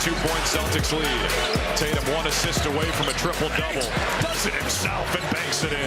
2-point Celtics lead. Tatum 1 assist away from a triple-double. Does it himself and banks it in.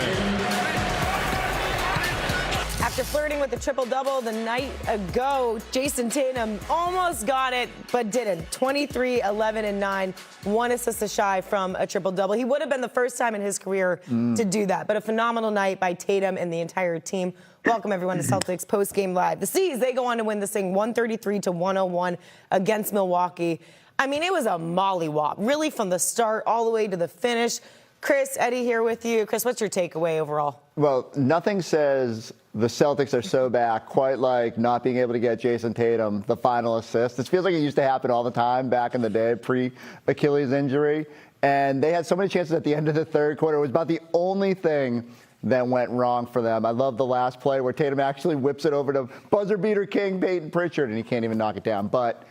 After flirting with the triple-double the night ago, Jayson Tatum almost got it, but didn't. 23, 11, and 9, 1 assist shy from a triple-double. He would have been the first time in his career to do that, but a phenomenal night by Tatum and the entire team. Welcome, everyone, to Celtics Post-Game Live. The C's, they go on to win this thing 133-101 against Milwaukee. I mean, it was a mollywop, really, from the start all the way to the finish. Chris, Eddie here with you. Chris, what's your takeaway overall? Well, nothing says the Celtics are so back quite like not being able to get Jayson Tatum the final assist. It feels like it used to happen all the time back in the day, pre-Achilles injury. And they had so many chances at the end of the third quarter. It was about the only thing that went wrong for them. I love the last play where Tatum actually whips it over to buzzer beater king Peyton Pritchard, and he can't even knock it down. But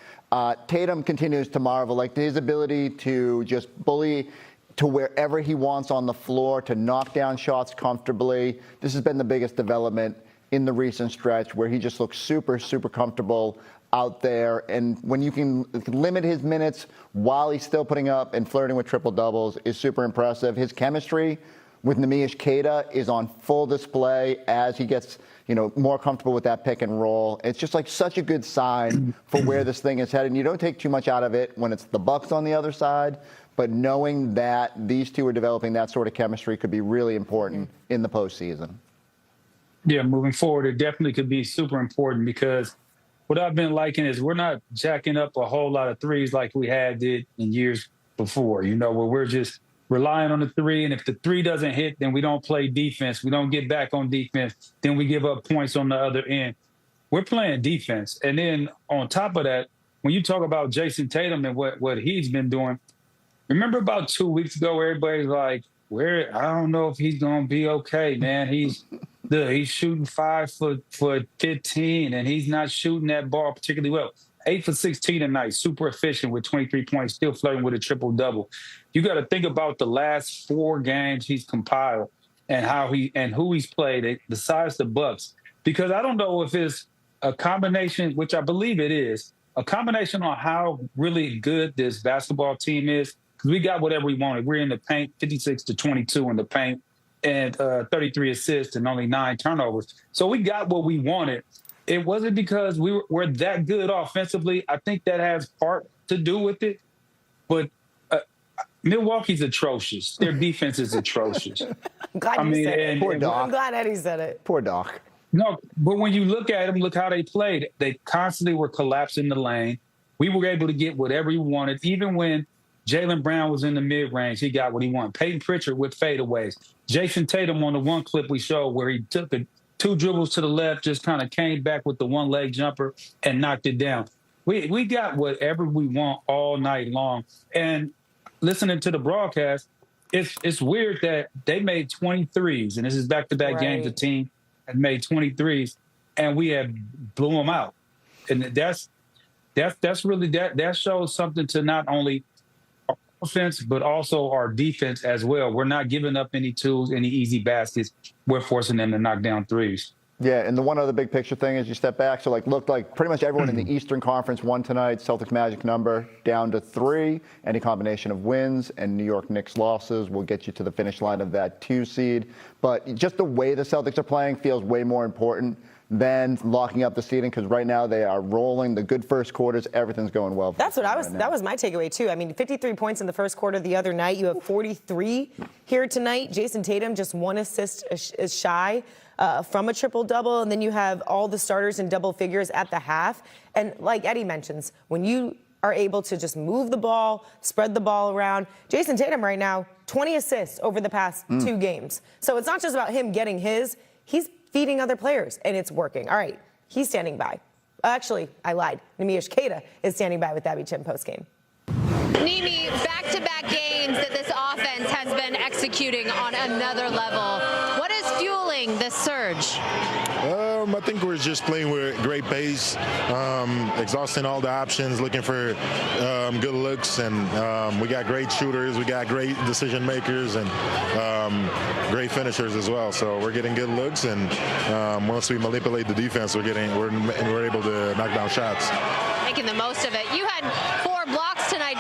Tatum continues to marvel, like his ability to just bully to wherever he wants on the floor, to knock down shots comfortably. This has been the biggest development in the recent stretch, where he just looks super, super comfortable out there. And when you can limit his minutes while he's still putting up and flirting with triple doubles is super impressive. His chemistry with Keita is on full display as he gets, more comfortable with that pick and roll. It's just like such a good sign for where this thing is headed. And you don't take too much out of it when it's the Bucks on the other side. But knowing that these two are developing that sort of chemistry could be really important in the postseason. Yeah, moving forward, it definitely could be super important, because what I've been liking is we're not jacking up a whole lot of threes like we did in years before, where we're just relying on the three. And if the three doesn't hit, then we don't play defense. We don't get back on defense. Then we give up points on the other end. We're playing defense. And then on top of that, when you talk about Jayson Tatum and what he's been doing, remember about 2 weeks ago, everybody's like, I don't know if he's going to be okay, man. He's shooting 5 for 15, and he's not shooting that ball particularly well. 8 for 16 tonight, super efficient with 23 points, still flirting with a triple-double. You got to think about the last 4 games he's compiled and who he's played besides the Bucks. Because I don't know if it's a combination, which I believe it is, a combination on how really good this basketball team is. We got whatever we wanted. We're in the paint, 56-22 in the paint, and 33 assists and only 9 turnovers. So we got what we wanted. It wasn't because we're that good offensively. I think that has part to do with it. But Milwaukee's atrocious. Their defense is atrocious. I'm glad you said it. Poor Doc. I'm glad Eddie said it. Poor Doc. No, but when you look at them, look how they played. They constantly were collapsing the lane. We were able to get whatever we wanted, even when Jaylen Brown was in the mid-range. He got what he wanted. Peyton Pritchard with fadeaways. Jayson Tatum on the one clip we showed where he took the 2 dribbles to the left, just kind of came back with the one-leg jumper and knocked it down. We got whatever we want all night long. And listening to the broadcast, it's weird that they made 23s, and this is back-to-back games. The team had made 23s, and we had blew them out. And that's really that shows something to not only offense, but also our defense as well. We're not giving up any tools, any easy baskets. We're forcing them to knock down threes. Yeah, and the one other big picture thing is you step back. So, looked like pretty much everyone in the Eastern Conference won tonight. Celtics magic number down to 3. Any combination of wins and New York Knicks losses will get you to the finish line of that 2 seed. But just the way the Celtics are playing feels way more important than locking up the seeding, because right now they are rolling. The good first quarters, everything's going well. That's what that was my takeaway too. I mean, 53 points in the first quarter the other night. You have 43 here tonight. Jayson Tatum just 1 assist is shy from a triple-double, and then you have all the starters in double figures at the half. And like Eddie mentions, when you are able to just move the ball, spread the ball around, Jayson Tatum right now, 20 assists over the past 2 games. So it's not just about him getting his. He's feeding other players, and it's working. All right, he's standing by. Actually, I lied. Keita is standing by with Abby Chim postgame. Nimi, back-to-back games that this offense has been executing on another level. What is fueling this surge? I think we're just playing with great pace, exhausting all the options, looking for good looks, and we got great shooters, we got great decision makers, and great finishers as well. So we're getting good looks, and once we manipulate the defense, we're able to knock down shots. Making the most of it. You had 4 blocks tonight.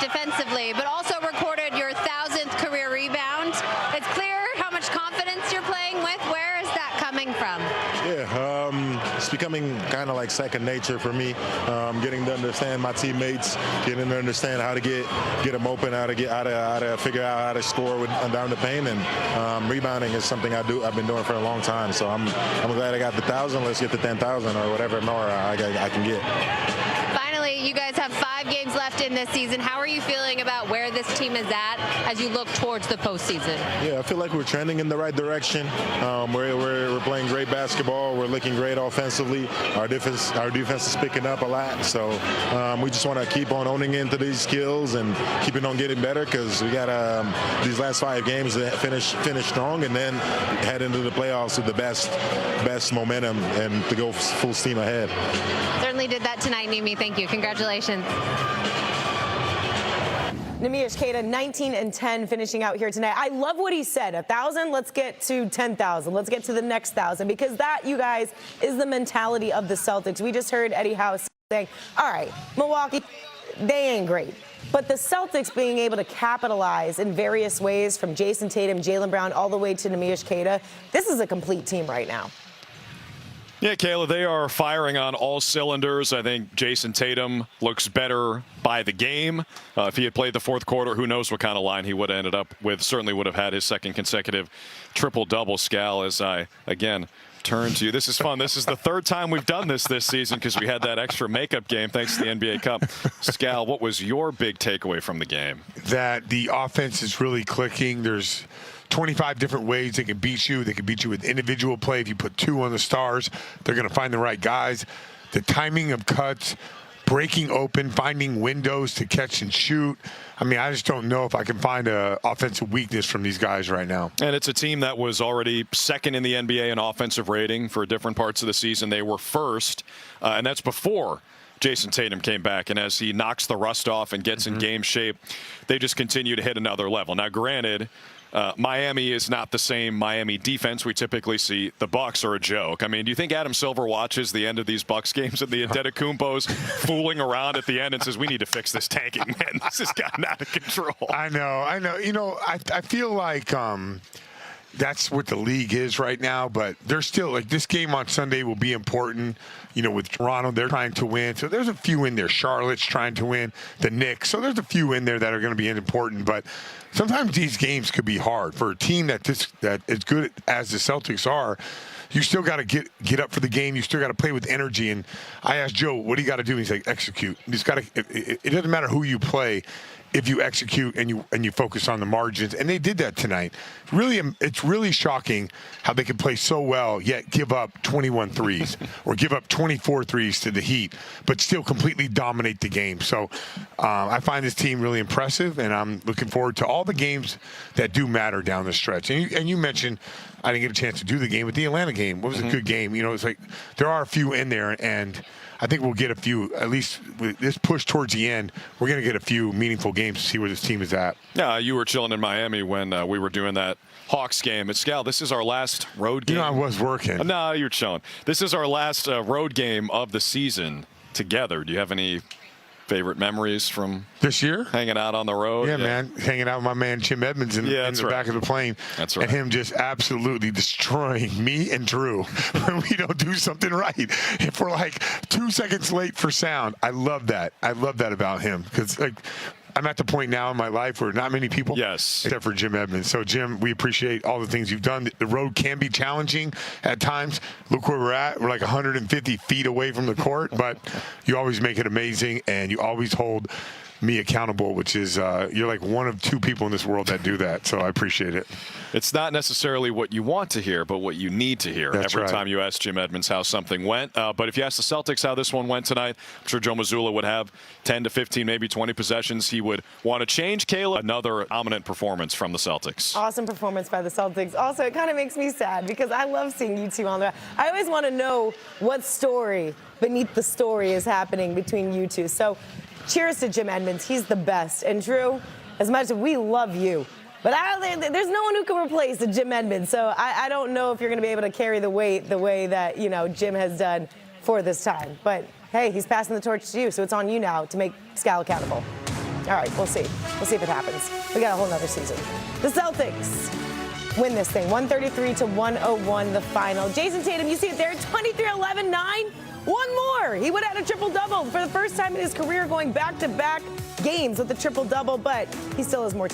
becoming kind of like second nature for me. Getting to understand my teammates, getting to understand how to get them open, how to figure out how to score down the paint, and rebounding is something I've been doing for a long time. So I'm glad I got the 1,000. Let's get the 10,000 or whatever more I can get. Finally, you guys have 5 games left in this season. How are you feeling about where this team is at as you look towards the postseason? Yeah, I feel like we're trending in the right direction. We're playing great basketball. We're looking great offensively. Our defense is picking up a lot. So we just want to keep on owning into these skills and keeping on getting better, because we got these last 5 games to finish strong and then head into the playoffs with the best momentum and to go full steam ahead. Certainly did that tonight, Nimi. Thank you. Congratulations. Neemias Queta, 19 and 10, finishing out here tonight. I love what he said. 1,000, let's get to 10,000. Let's get to the next 1,000, because that, you guys, is the mentality of the Celtics. We just heard Eddie House saying, all right, Milwaukee, they ain't great. But the Celtics being able to capitalize in various ways, from Jayson Tatum, Jaylen Brown, all the way to Neemias Queta, this is a complete team right now. Yeah, Kayla, they are firing on all cylinders. I think Jayson Tatum looks better by the game. If he had played the fourth quarter, who knows what kind of line he would have ended up with. Certainly would have had his second consecutive triple-double. Scal, as I, again, turn to you. This is fun. This is the 3rd time we've done this season, because we had that extra makeup game thanks to the NBA Cup. Scal, what was your big takeaway from the game? That the offense is really clicking. There's 25 different ways they can beat you. They can beat you with individual play. If you put 2 on the stars, they're going to find the right guys. The timing of cuts, breaking open, finding windows to catch and shoot. I mean, I just don't know if I can find an offensive weakness from these guys right now. And it's a team that was already second in the NBA in offensive rating for different parts of the season. They were first, and that's before Jayson Tatum came back, and as he knocks the rust off and gets in game shape, they just continue to hit another level. Now, granted, Miami is not the same Miami defense we typically see. The Bucks are a joke. I mean, do you think Adam Silver watches the end of these Bucks games and the Antetokounmpo's fooling around at the end and says, we need to fix this tanking, man. This has gotten out of control. I know. You know, I feel like that's what the league is right now, but they're still, like, this game on Sunday will be important. You know, with Toronto, they're trying to win. So there's a few in there. Charlotte's trying to win. The Knicks. So there's a few in there that are going to be important. But sometimes these games could be hard for a team that as good as the Celtics are. You still got to get up for the game. You still got to play with energy. And I asked Joe, what do you got to do? And he's like, execute. You just got to. It doesn't matter who you play, if you execute and you focus on the margins. And they did that tonight. Really, it's really shocking how they can play so well yet give up 21 threes or give up 24 threes to the Heat, but still completely dominate the game. So I find this team really impressive, and I'm looking forward to all the games that do matter down the stretch. And you mentioned I didn't get a chance to do the game, but the Atlanta game was a good game. You know, it's like there are a few in there, and I think we'll get a few, at least with this push towards the end, we're going to get a few meaningful games to see where this team is at. Yeah, you were chilling in Miami when we were doing that Hawks game. But, Scal, this is our last road game. You know, I was working. No, you were chilling. This is our last road game of the season together. Do you have any favorite memories from this year? Hanging out on the road? Yeah, man. Hanging out with my man Jim Edmonds in the back of the plane. That's right. And him just absolutely destroying me and Drew when we don't do something right. If we're like 2 seconds late for sound. I love that. I love that about him, because, like, I'm at the point now in my life where not many people, except for Jim Edmonds. So, Jim, we appreciate all the things you've done. The road can be challenging at times. Look where we're at. We're like 150 feet away from the court, but you always make it amazing, and you always hold me accountable, which is you're like one of 2 people in this world that do that. So I appreciate it. It's not necessarily what you want to hear, but what you need to hear every time you ask Jim Edmonds how something went. But if you ask the Celtics how this one went tonight, I'm sure Joe Mazzulla would have 10 to 15, maybe 20 possessions he would want to change. Kayla, another dominant performance from the Celtics. Awesome performance by the Celtics. Also, it kind of makes me sad because I love seeing you two on there. I always want to know what story beneath the story is happening between you two. So cheers to Jim Edmonds. He's the best. And Drew, as much as we love you, but there's no one who can replace a Jim Edmonds. So I don't know if you're going to be able to carry the weight the way that, you know, Jim has done for this time. But, hey, he's passing the torch to you, so it's on you now to make Scal accountable. All right, we'll see. We'll see if it happens. We got a whole nother season. The Celtics win this thing. 133-101 the final. Jayson Tatum, you see it there, 23, 11, 9. One more. He would have had a triple-double for the first time in his career, going back-to-back games with a triple-double, but he still has more time.